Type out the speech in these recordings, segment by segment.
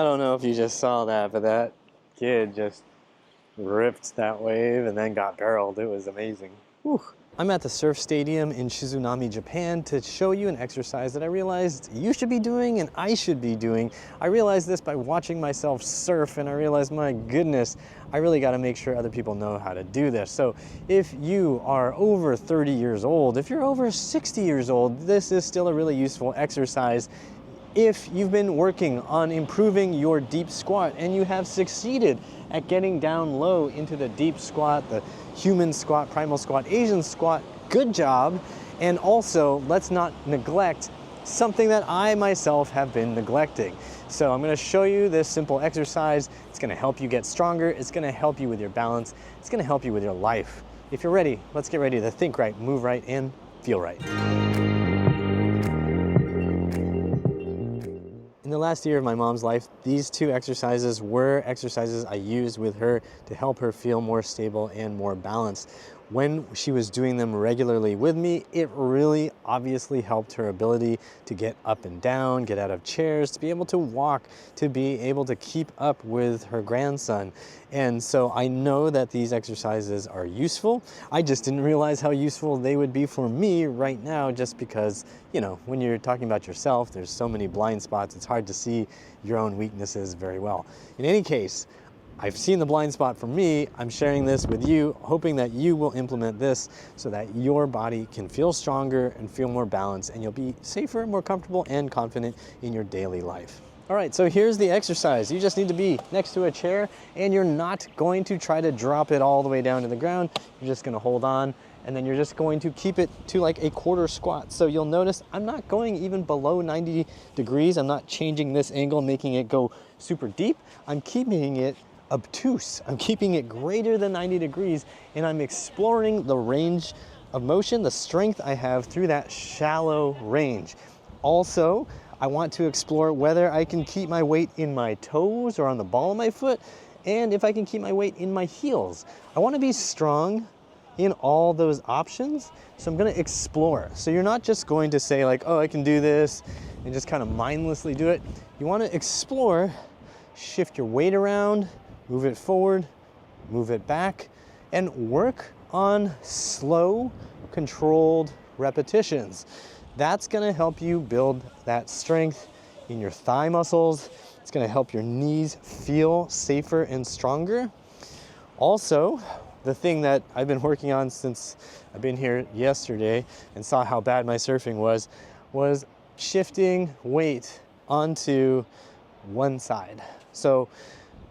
don't know if you just saw that, but that kid just ripped that wave and then got barreled. It was amazing. Whew. I'm at the surf stadium in Shizunami, Japan to show you an exercise that I realized you should be doing and I should be doing. I realized this by watching myself surf, and I realized, my goodness, I really got to make sure other people know how to do this. So if you are over 30 years old, if you're over 60 years old, this is still a really useful exercise. If you've been working on improving your deep squat and you have succeeded at getting down low into the deep squat, the human squat, primal squat, Asian squat, good job. And also, let's not neglect something that I myself have been neglecting. So I'm going to show you this simple exercise. It's going to help you get stronger. It's going to help you with your balance. It's going to help you with your life. If you're ready, let's get ready to think right, move right, and feel right. In the last year of my mom's life, these two exercises were exercises I used with her to help her feel more stable and more balanced. When she was doing them regularly with me, it really obviously helped her ability to get up and down, get out of chairs, to be able to walk, to be able to keep up with her grandson. And so I know that these exercises are useful. I just didn't realize how useful they would be for me right now, just because, you know, when you're talking about yourself, there's so many blind spots, it's hard to see your own weaknesses very well. In any case, I've seen the blind spot for me. I'm sharing this with you, hoping that you will implement this so that your body can feel stronger and feel more balanced, and you'll be safer, more comfortable, and confident in your daily life. All right, so here's the exercise. You just need to be next to a chair, and you're not going to try to drop it all the way down to the ground. You're just gonna hold on, and then you're just going to keep it to like a quarter squat. So you'll notice I'm not going even below 90 degrees. I'm not changing this angle, making it go super deep. I'm keeping it obtuse. I'm keeping it greater than 90 degrees, and I'm exploring the range of motion, the strength I have through that shallow range. Also, I want to explore whether I can keep my weight in my toes or on the ball of my foot, and if I can keep my weight in my heels. I want to be strong in all those options, so I'm going to explore. So you're not just going to say like, oh, I can do this, and just kind of mindlessly do it. You want to explore, shift your weight around, move it forward, move it back, and work on slow, controlled repetitions. That's gonna help you build that strength in your thigh muscles. It's gonna help your knees feel safer and stronger. Also, the thing that I've been working on since I've been here yesterday and saw how bad my surfing was shifting weight onto one side. So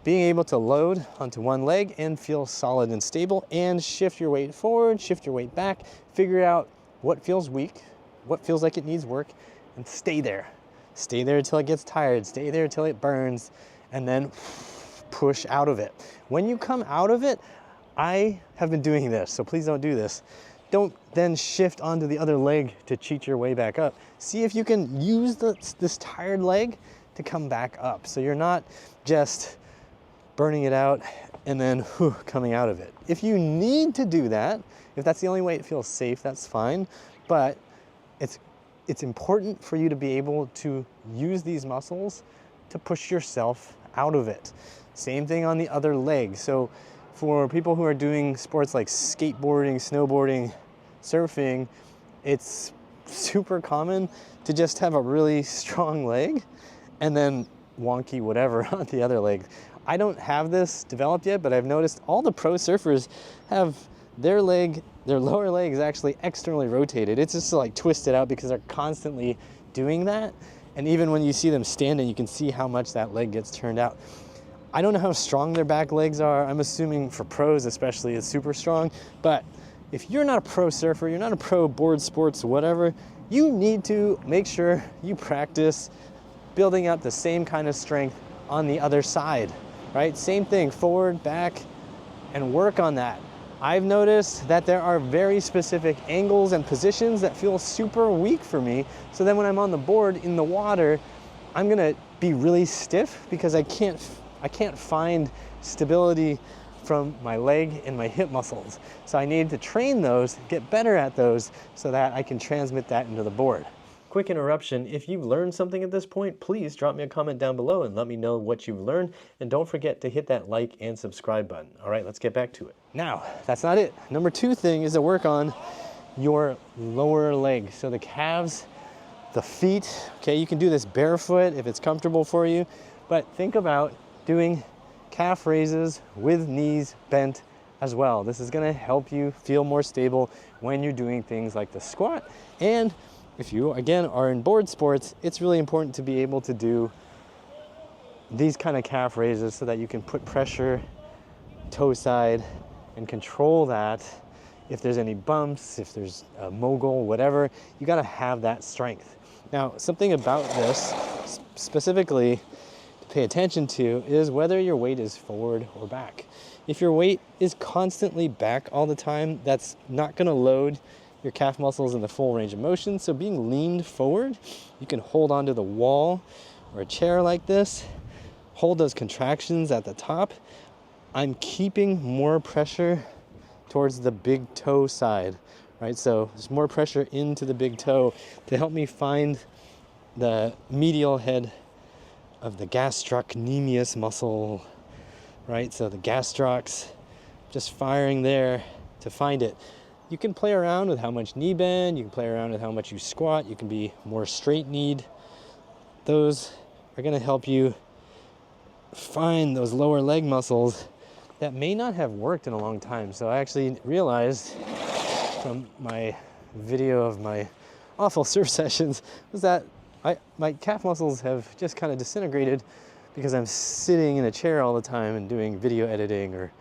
being able to load onto one leg and feel solid and stable, and shift your weight forward, shift your weight back, figure out what feels weak, what feels like it needs work, and stay there. Stay there until it gets tired, stay there until it burns, and then push out of it. When you come out of it, I have been doing this, so please don't do this. Don't then shift onto the other leg to cheat your way back up. See if you can use this tired leg to come back up, so you're not just burning it out and then coming out of it. If you need to do that, if that's the only way it feels safe, that's fine, but it's important for you to be able to use these muscles to push yourself out of it. Same thing on the other leg. So for people who are doing sports like skateboarding, snowboarding, surfing, it's super common to just have a really strong leg and then wonky whatever on the other leg. I don't have this developed yet, but I've noticed all the pro surfers have their lower leg is actually externally rotated. It's just like twisted out because they're constantly doing that. And even when you see them standing, you can see how much that leg gets turned out. I don't know how strong their back legs are. I'm assuming for pros especially it's super strong, but if you're not a pro surfer, you're not a pro board sports, whatever, you need to make sure you practice building up the same kind of strength on the other side, right? Same thing, forward, back, and work on that. I've noticed that there are very specific angles and positions that feel super weak for me. So then when I'm on the board in the water, I'm gonna be really stiff because I can't find stability from my leg and my hip muscles. So I need to train those, get better at those so that I can transmit that into the board. Quick interruption, if you've learned something at this point, please drop me a comment down below and let me know what you've learned. And don't forget to hit that like and subscribe button. All right, let's get back to it. Now, that's not it. Number 2 thing is to work on your lower leg. So the calves, the feet, okay, you can do this barefoot if it's comfortable for you, but think about doing calf raises with knees bent as well. This is gonna help you feel more stable when you're doing things like the squat. And if you, again, are in board sports, it's really important to be able to do these kind of calf raises so that you can put pressure toe side and control that. If there's any bumps, if there's a mogul, whatever, you gotta have that strength. Now, something about this specifically to pay attention to is whether your weight is forward or back. If your weight is constantly back all the time, that's not gonna load your calf muscles in the full range of motion. So being leaned forward, you can hold onto the wall or a chair like this, hold those contractions at the top. I'm keeping more pressure towards the big toe side, right? So there's more pressure into the big toe to help me find the medial head of the gastrocnemius muscle, right? So the gastrocs, just firing there to find it. You can play around with how much knee bend, you can play around with how much you squat, you can be more straight-kneed. Those are gonna help you find those lower leg muscles that may not have worked in a long time. So I actually realized from my video of my awful surf sessions was that my calf muscles have just kind of disintegrated because I'm sitting in a chair all the time and doing video editing or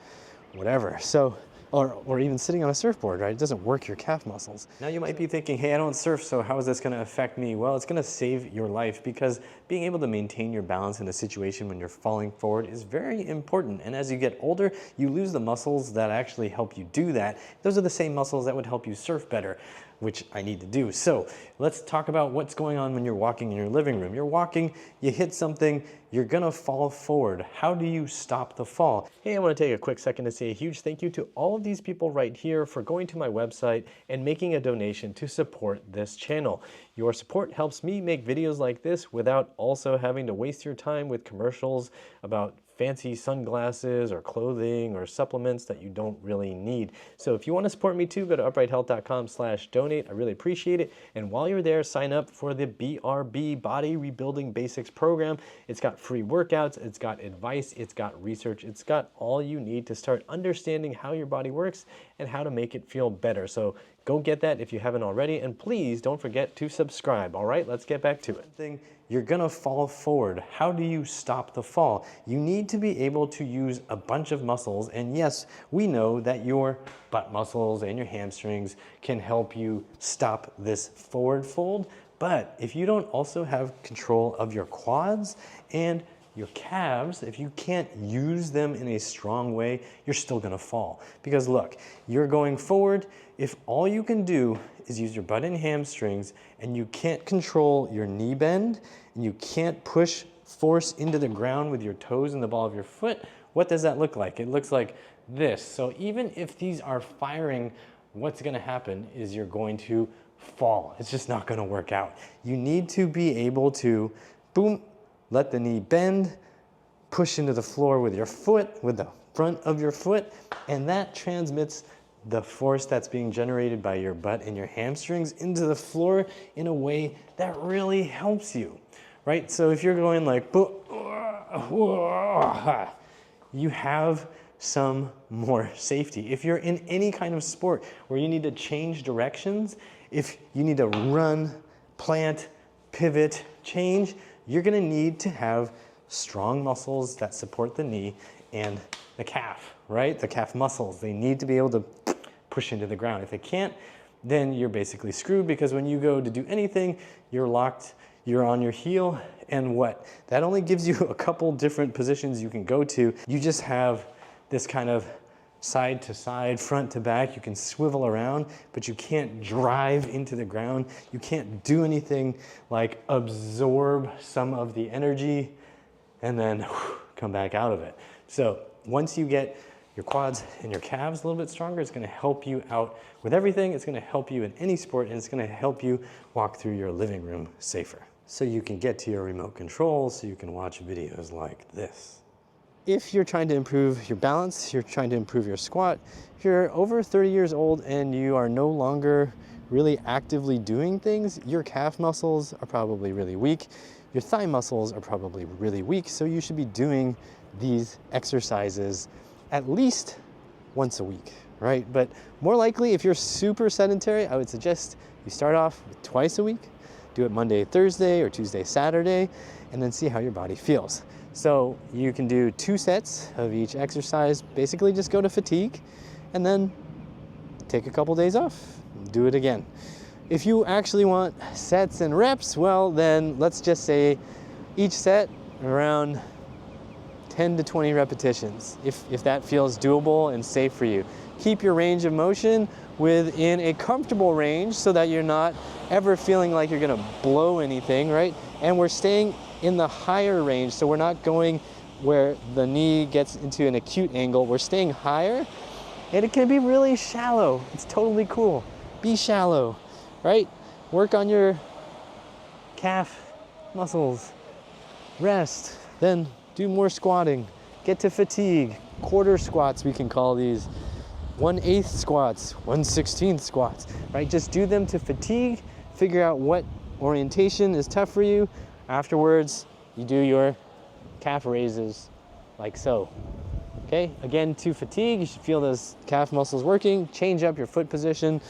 whatever. So, or even sitting on a surfboard, right? It doesn't work your calf muscles. Now you might be thinking, hey, I don't surf, so how is this gonna affect me? Well, it's gonna save your life because being able to maintain your balance in a situation when you're falling forward is very important. And as you get older, you lose the muscles that actually help you do that. Those are the same muscles that would help you surf better, which I need to do. So let's talk about what's going on when you're walking in your living room. You're walking, you hit something, you're gonna fall forward. How do you stop the fall? Hey, I wanna take a quick second to say a huge thank you to all of these people right here for going to my website and making a donation to support this channel. Your support helps me make videos like this without also having to waste your time with commercials about fancy sunglasses or clothing or supplements that you don't really need. So if you want to support me too, go to uprighthealth.com/donate. I really appreciate it. And while you're there, sign up for the BRB Body Rebuilding Basics program. It's got free workouts, it's got advice, it's got research, it's got all you need to start understanding how your body works and how to make it feel better. So go get that if you haven't already, and please don't forget to subscribe. All right, let's get back to it. You're gonna fall forward. How do you stop the fall? You need to be able to use a bunch of muscles, and yes, we know that your butt muscles and your hamstrings can help you stop this forward fold, but if you don't also have control of your quads and your calves, if you can't use them in a strong way, you're still gonna fall. Because look, you're going forward, if all you can do is use your butt and hamstrings and you can't control your knee bend and you can't push force into the ground with your toes and the ball of your foot, what does that look like? It looks like this. So even if these are firing, what's gonna happen is you're going to fall. It's just not gonna work out. You need to be able to, boom, let the knee bend, push into the floor with your foot, with the front of your foot, and that transmits the force that's being generated by your butt and your hamstrings into the floor in a way that really helps you, right? So if you're going like, you have some more safety. If you're in any kind of sport where you need to change directions, if you need to run, plant, pivot, change, you're gonna need to have strong muscles that support the knee and the calf, right? The calf muscles, they need to be able to push into the ground. If they can't, then you're basically screwed because when you go to do anything, you're locked, you're on your heel, and what? That only gives you a couple different positions you can go to. You just have this kind of side to side, front to back. You can swivel around, but you can't drive into the ground. You can't do anything like absorb some of the energy and then come back out of it. So once you get your quads and your calves a little bit stronger. It's gonna help you out with everything. It's gonna help you in any sport, and it's gonna help you walk through your living room safer. So you can get to your remote control, so you can watch videos like this. If you're trying to improve your balance, you're trying to improve your squat, if you're over 30 years old and you are no longer really actively doing things, your calf muscles are probably really weak, your thigh muscles are probably really weak, so you should be doing these exercises at least once a week, right? But more likely, if you're super sedentary, I would suggest you start off with twice a week, do it Monday, Thursday, or Tuesday, Saturday, and then see how your body feels. So you can do 2 sets of each exercise, basically just go to fatigue, and then take a couple days off, do it again. If you actually want sets and reps, well then let's just say each set around 10 to 20 repetitions, if that feels doable and safe for you. Keep your range of motion within a comfortable range so that you're not ever feeling like you're gonna blow anything, right? And we're staying in the higher range, so we're not going where the knee gets into an acute angle. We're staying higher, and it can be really shallow. It's totally cool. Be shallow, right? Work on your calf muscles, rest, then do more squatting, get to fatigue, quarter squats we can call these, 1/8 squats, 1/16 squats, right? Just do them to fatigue, figure out what orientation is tough for you. Afterwards, you do your calf raises like so. Okay, again, to fatigue, you should feel those calf muscles working, change up your foot position.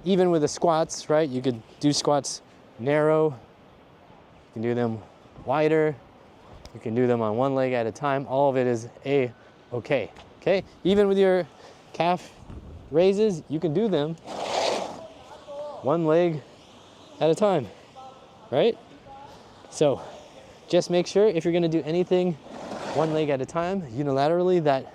Even with the squats, right? You could do squats narrow, you can do them wider, you can do them on one leg at a time. All of it is okay. Even with your calf raises, you can do them one leg at a time, right? So just make sure if you're gonna do anything one leg at a time, unilaterally, that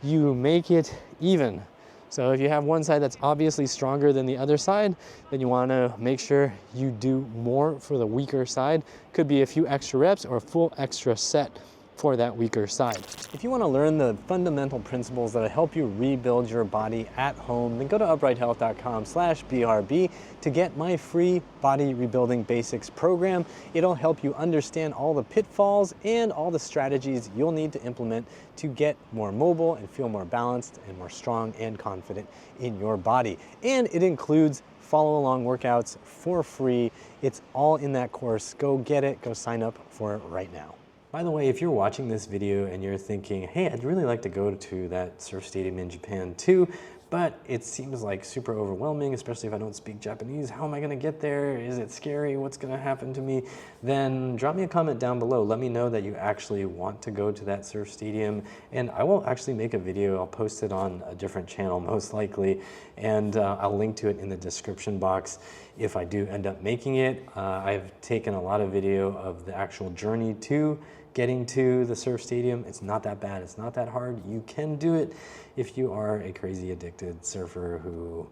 you make it even. So if you have one side that's obviously stronger than the other side, then you wanna make sure you do more for the weaker side. Could be a few extra reps or a full extra set for that weaker side. If you want to learn the fundamental principles that help you rebuild your body at home, then go to uprighthealth.com/BRB to get my free Body Rebuilding Basics program. It'll help you understand all the pitfalls and all the strategies you'll need to implement to get more mobile and feel more balanced and more strong and confident in your body. And it includes follow along workouts for free. It's all in that course. Go get it, go sign up for it right now. By the way, if you're watching this video and you're thinking, hey, I'd really like to go to that surf stadium in Japan too, but it seems like super overwhelming, especially if I don't speak Japanese. How am I gonna get there? Is it scary? What's gonna happen to me? Then drop me a comment down below. Let me know that you actually want to go to that surf stadium, and I will actually make a video. I'll post it on a different channel most likely, and I'll link to it in the description box if I do end up making it. I've taken a lot of video of the actual journey to getting to the surf stadium. It's not that bad, it's not that hard. You can do it if you are a crazy addicted surfer who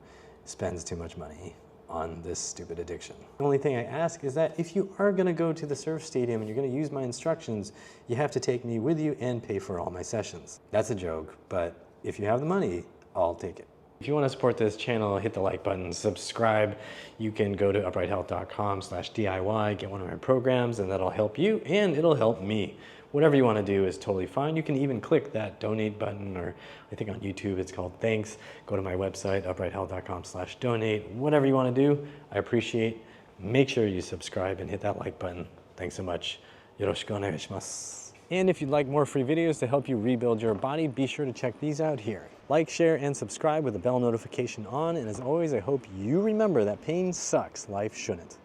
spends too much money on this stupid addiction. The only thing I ask is that if you are gonna go to the surf stadium and you're gonna use my instructions, you have to take me with you and pay for all my sessions. That's a joke, but if you have the money, I'll take it. If you want to support this channel, hit the like button, subscribe. You can go to uprighthealth.com/DIY, get one of my programs, and that'll help you and it'll help me. Whatever you want to do is totally fine. You can even click that donate button, or I think on YouTube it's called thanks. Go to my website, uprighthealth.com/donate. Whatever you want to do, I appreciate. Make sure you subscribe and hit that like button. Thanks so much. Yoroshiku onegaishimasu. And if you'd like more free videos to help you rebuild your body, be sure to check these out here. Like, share, and subscribe with the bell notification on. And as always, I hope you remember that pain sucks, life shouldn't.